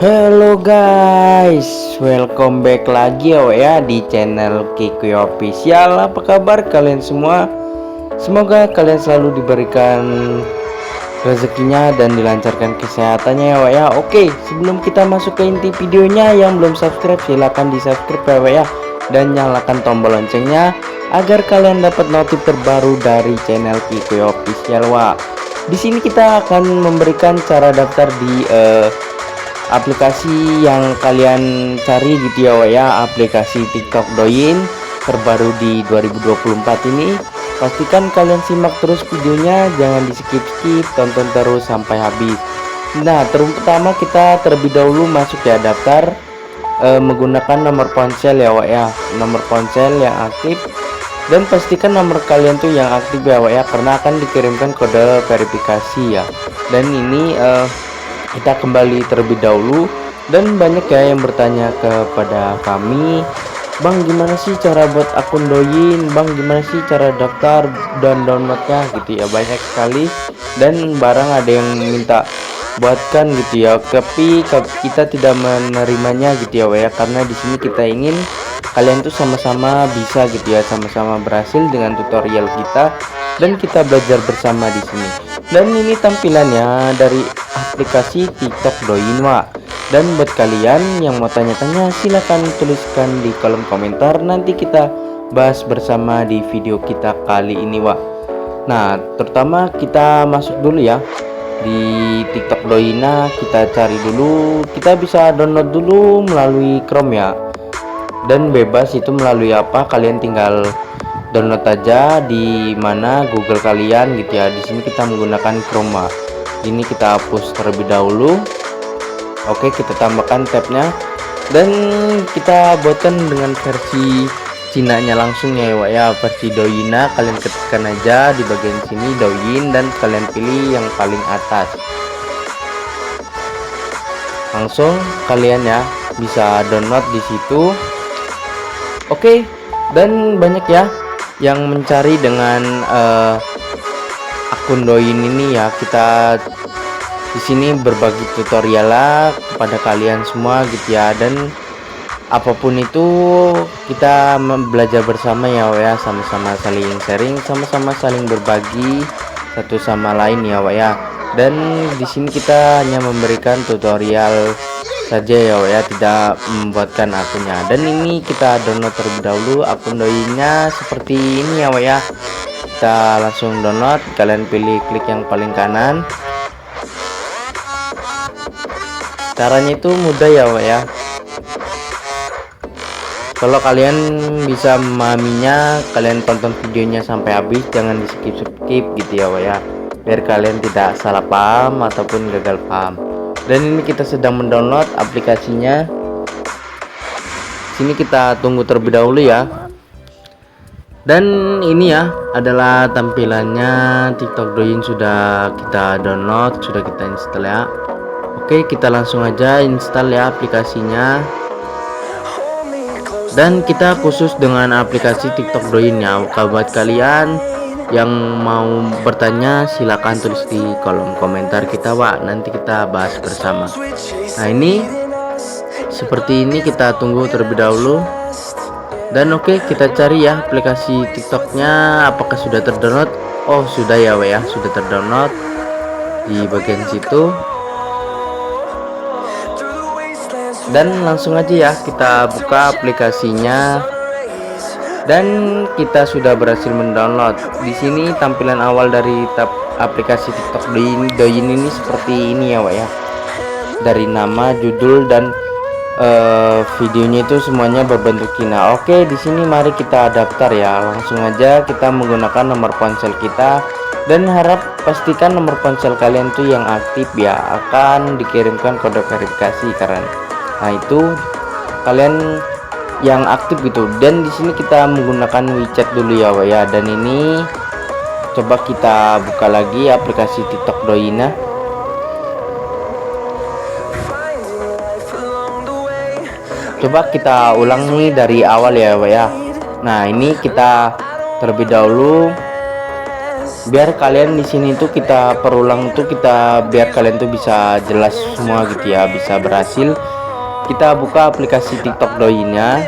Halo guys, welcome back lagi ya di channel Kikuy Official. Apa kabar kalian semua? Semoga kalian selalu diberikan rezekinya dan dilancarkan kesehatannya ya. Oke, sebelum kita masuk ke inti videonya, yang belum subscribe silahkan di subscribe ya, dan nyalakan tombol loncengnya agar kalian dapat notif terbaru dari channel Kikuy Official. Di sini kita akan memberikan cara daftar di aplikasi yang kalian cari gitu ya, aplikasi TikTok Douyin terbaru di 2024 ini. Pastikan kalian simak terus videonya, jangan di skip, tonton terus sampai habis. Nah, pertama kita terlebih dahulu masuk ya daftar menggunakan nomor ponsel ya, nomor ponsel yang aktif, dan pastikan nomor kalian tuh yang aktif ya, karena akan dikirimkan kode verifikasi ya. Dan ini kita kembali terlebih dahulu, dan banyak ya yang bertanya kepada kami, Bang gimana sih cara buat akun Douyin, Bang gimana sih cara daftar dan downloadnya gitu ya, banyak sekali. Dan barang ada yang minta buatkan gitu ya, tapi kita tidak menerimanya gitu ya, karena di sini kita ingin kalian tuh sama-sama bisa gitu ya, sama-sama berhasil dengan tutorial kita, dan kita belajar bersama di sini. Dan ini tampilannya dari aplikasi TikTok Douyin dan buat kalian yang mau tanya-tanya silahkan tuliskan di kolom komentar, nanti kita bahas bersama di video kita kali ini Nah, terutama kita masuk dulu ya di TikTok Douyin. Kita cari dulu, kita bisa download dulu melalui Chrome ya, dan bebas itu melalui apa, kalian tinggal download aja di mana Google kalian gitu ya. Di sini kita menggunakan Chrome. Ini kita hapus terlebih dahulu. Oke, kita tambahkan tabnya, dan kita buatkan dengan versi Cina-nya langsung ya, versi Douyin. Kalian ketikkan aja di bagian sini Douyin, dan kalian pilih yang paling atas. Langsung kalian ya bisa download di situ. Oke, dan banyak ya yang mencari dengan akun Douyin ini ya. Kita di sini berbagi tutorial kepada kalian semua gitu ya, dan apapun itu kita belajar bersama ya, sama-sama saling sharing, sama-sama saling berbagi satu sama lain ya. Dan di sini kita hanya memberikan tutorial saja ya, tidak membuatkan akunnya. Dan ini kita download terlebih dahulu akun Douyin-nya seperti ini ya. Kita langsung download, kalian pilih klik yang paling kanan. Caranya itu mudah ya. Kalau kalian bisa memahaminya, kalian tonton videonya sampai habis, jangan di skip gitu ya, biar kalian tidak salah paham ataupun gagal paham. Dan ini kita sedang mendownload aplikasinya. Sini kita tunggu terlebih dahulu ya. Dan ini ya adalah tampilannya TikTok Douyin, sudah kita download, sudah kita install ya. Oke, kita langsung aja install ya aplikasinya. Dan kita khusus dengan aplikasi TikTok Douyin ya. Kalau buat kalian yang mau bertanya silakan tulis di kolom komentar kita nanti kita bahas bersama. Nah, ini seperti ini, kita tunggu terlebih dahulu. Dan oke, kita cari ya aplikasi TikToknya apakah sudah terdownload. Oh sudah ya sudah terdownload di bagian situ. Dan langsung aja ya kita buka aplikasinya, dan kita sudah berhasil mendownload. Di sini tampilan awal dari tab aplikasi TikTok Douyin ini seperti ini ya dari nama, judul, dan videonya itu semuanya berbentuk Cina. Oke, di sini mari kita daftar ya. Langsung aja kita menggunakan nomor ponsel kita, dan harap pastikan nomor ponsel kalian tuh yang aktif ya, akan dikirimkan kode verifikasi karena itu kalian yang aktif gitu. Dan di sini kita menggunakan WeChat dulu ya. Dan ini coba kita buka lagi aplikasi TikTok Douyin. Coba kita ulang nih dari awal ya Nah, ini kita terlebih dahulu biar kalian di sini tuh kita perulang tuh kita biar kalian tuh bisa jelas semua gitu ya, bisa berhasil. Kita buka aplikasi TikTok Doi-nya,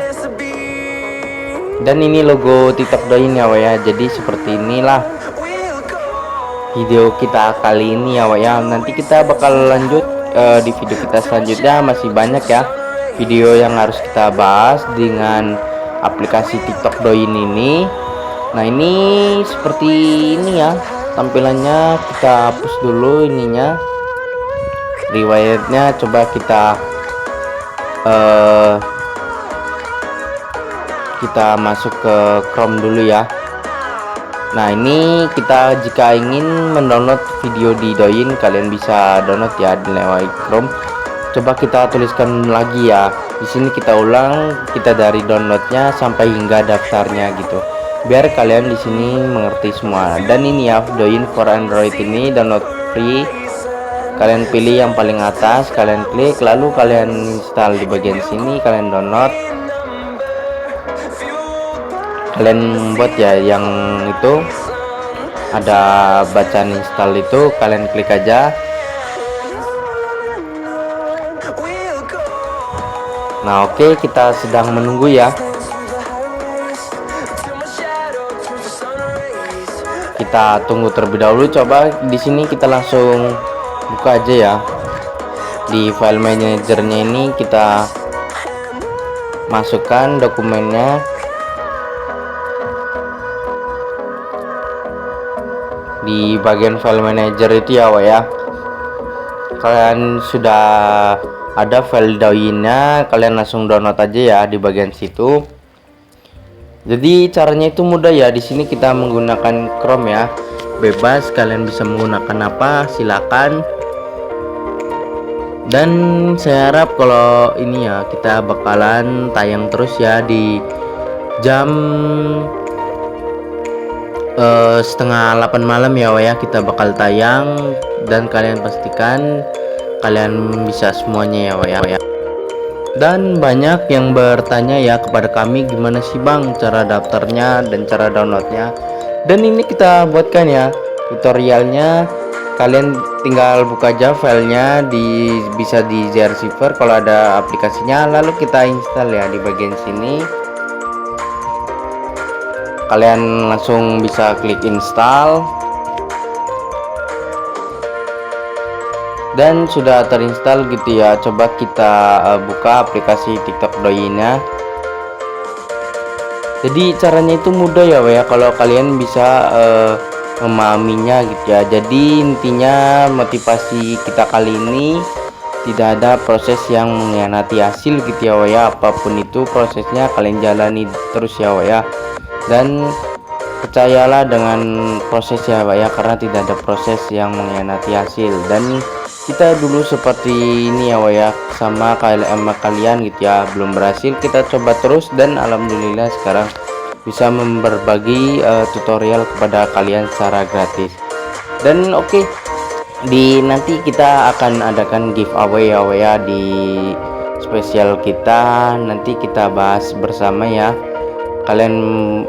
dan ini logo TikTok Doi-nya ya. Jadi seperti inilah video kita kali ini ya. Nanti kita bakal lanjut di video kita selanjutnya, masih banyak ya video yang harus kita bahas dengan aplikasi TikTok Douyin ini. Nah, ini seperti ini ya tampilannya. Kita hapus dulu ininya, riwayatnya. Coba kita masuk ke Chrome dulu ya. Nah, ini kita jika ingin mendownload video di Douyin, kalian bisa download ya lewat Chrome. Coba kita tuliskan lagi ya. Di sini kita ulang, kita dari downloadnya sampai hingga daftarnya gitu. Biar kalian di sini mengerti semua. Dan ini ya, Douyin for Android ini download free. Kalian pilih yang paling atas, kalian klik, lalu kalian install di bagian sini, kalian download. Kalian buat ya yang itu ada bacaan install itu, kalian klik aja. Nah, oke, kita sedang menunggu ya. Kita tunggu terlebih dahulu. Coba di sini kita langsung buka aja ya. Di file manajernya ini kita masukkan dokumennya. Di bagian file manager itu ya, kalian sudah ada file Douyin-nya, kalian langsung download aja ya di bagian situ. Jadi caranya itu mudah ya. Di sini kita menggunakan Chrome ya, bebas, kalian bisa menggunakan apa silakan. Dan saya harap kalau ini ya kita bakalan tayang terus ya di jam setengah 8 malam ya kita bakal tayang. Dan kalian pastikan kalian bisa semuanya ya. Dan banyak yang bertanya ya kepada kami, gimana sih bang cara daftarnya dan cara downloadnya. Dan ini kita buatkan ya tutorialnya. Kalian tinggal buka aja filenya, bisa di ZReceiver kalau ada aplikasinya, lalu kita install ya di bagian sini. Kalian langsung bisa klik install, dan sudah terinstall gitu ya. Coba kita buka aplikasi TikTok Douyin-nya. Jadi caranya itu mudah ya kalau kalian bisa memahaminya gitu ya. Jadi intinya motivasi kita kali ini tidak ada proses yang mengkhianati hasil gitu ya. Apapun itu prosesnya kalian jalani terus ya. Dan percayalah dengan proses ya karena tidak ada proses yang mengkhianati hasil. Dan kita dulu seperti ini ya sama kalian gitu ya, belum berhasil, kita coba terus, dan alhamdulillah sekarang bisa berbagi tutorial kepada kalian secara gratis. Dan oke, nanti kita akan adakan giveaway ya di spesial kita, nanti kita bahas bersama ya. Kalian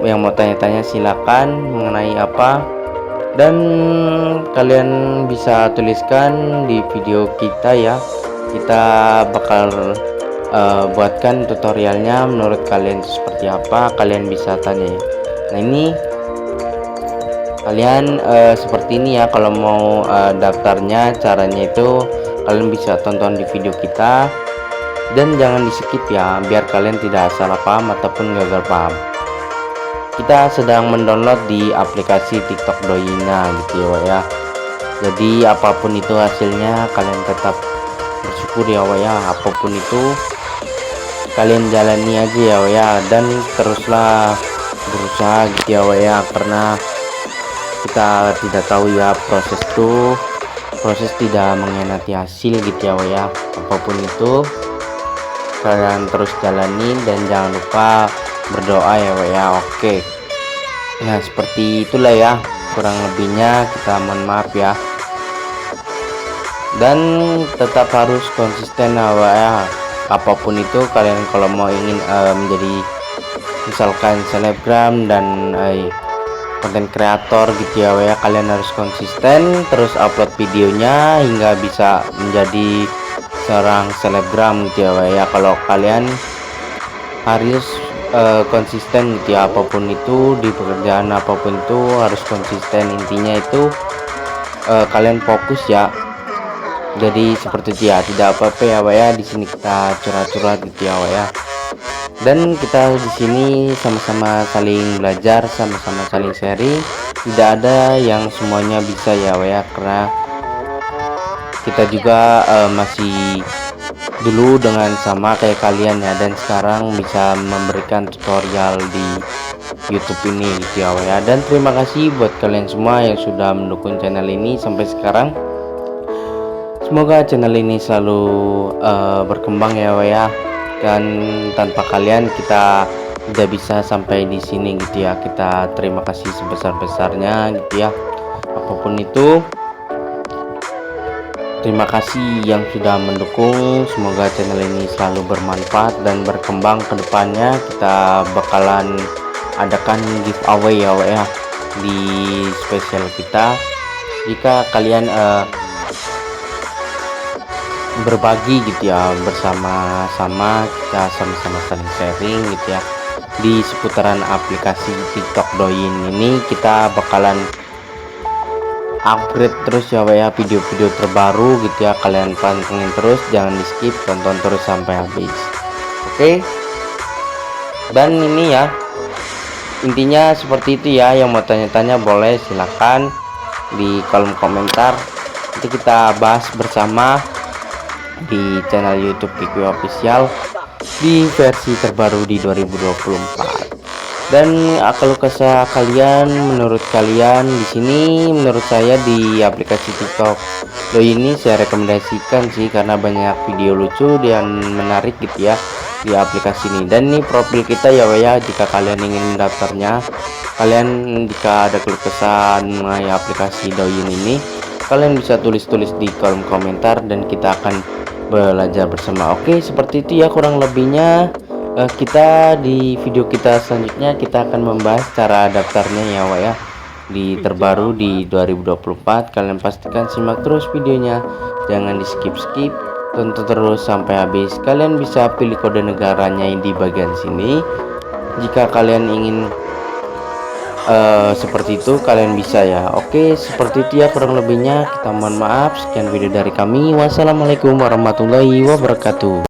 yang mau tanya-tanya silakan mengenai apa, dan kalian bisa tuliskan di video kita ya. Kita bakal buatkan tutorialnya menurut kalian seperti apa, kalian bisa tanya ya. Nah, ini kalian seperti ini ya. Kalau mau daftarnya, caranya itu kalian bisa tonton di video kita, dan jangan di skip ya biar kalian tidak salah paham ataupun gagal paham. Kita sedang mendownload di aplikasi TikTok Douyin-nya gitu ya. Jadi apapun itu hasilnya, kalian tetap bersyukur ya apapun itu kalian jalani aja ya dan teruslah berusaha gitu ya karena kita tidak tahu ya, proses tidak mengkhianati hasil gitu ya. Apapun itu kalian terus jalani, dan jangan lupa berdoa ya. Oke, nah seperti itulah ya kurang lebihnya, kita mohon maaf ya. Dan tetap harus konsisten ya. Apapun itu kalian kalau mau ingin menjadi misalkan selebgram dan konten kreator gitu ya wa ya. Kalian harus konsisten terus upload videonya hingga bisa menjadi seorang selebgram gitu ya wa ya. Kalau kalian harus konsisten gitu ya, apapun itu di pekerjaan apapun itu harus konsisten, intinya itu kalian fokus ya. Jadi seperti itu ya, tidak apa-apa ya wa ya, di sini kita curhat-curhat gitu ya wa ya. Dan kita di sini sama-sama saling belajar, sama-sama saling sharing. Tidak ada yang semuanya bisa ya wa ya, karena kita juga masih dulu dengan sama kayak kalian ya, dan sekarang bisa memberikan tutorial di YouTube ini gitu ya wa ya. Dan terima kasih buat kalian semua yang sudah mendukung channel ini sampai sekarang. Semoga channel ini selalu berkembang ya wa ya, dan tanpa kalian kita tidak bisa sampai di sini gitu ya. Kita terima kasih sebesar-besarnya gitu ya, apapun itu. Terima kasih yang sudah mendukung. Semoga channel ini selalu bermanfaat dan berkembang ke depannya. Kita bakalan adakan giveaway ya wa ya di spesial kita. Jika kalian berbagi gitu ya, bersama-sama kita sama-sama saling sharing gitu ya di seputaran aplikasi TikTok Douyin ini. Kita bakalan upgrade terus ya wa ya, video-video terbaru gitu ya. Kalian pantengin terus, jangan di skip, tonton terus sampai habis. Oke. Dan ini ya, intinya seperti itu ya. Yang mau tanya-tanya boleh silahkan di kolom komentar, nanti kita bahas bersama di channel YouTube Kikwi Official di versi terbaru di 2024. Dan kalau kesah kalian, menurut kalian di sini, menurut saya di aplikasi TikTok Douyin ini saya rekomendasikan sih, karena banyak video lucu dan menarik gitu ya di aplikasi ini. Dan ini profil kita ya wa ya, jika kalian ingin mendaftarnya, kalian jika ada keluh kesah mengenai aplikasi Douyin ini, kalian bisa tulis-tulis di kolom komentar dan kita akan belajar bersama. Oke, seperti itu ya kurang lebihnya. Kita di video kita selanjutnya kita akan membahas cara daftarnya ya wa ya di terbaru di 2024. Kalian pastikan simak terus videonya, jangan di skip-skip, tonton terus sampai habis. Kalian bisa pilih kode negaranya di bagian sini. Jika kalian ingin seperti itu kalian bisa ya. Oke, seperti itu ya kurang lebihnya. Kita mohon maaf, sekian video dari kami. Wassalamualaikum warahmatullahi wabarakatuh.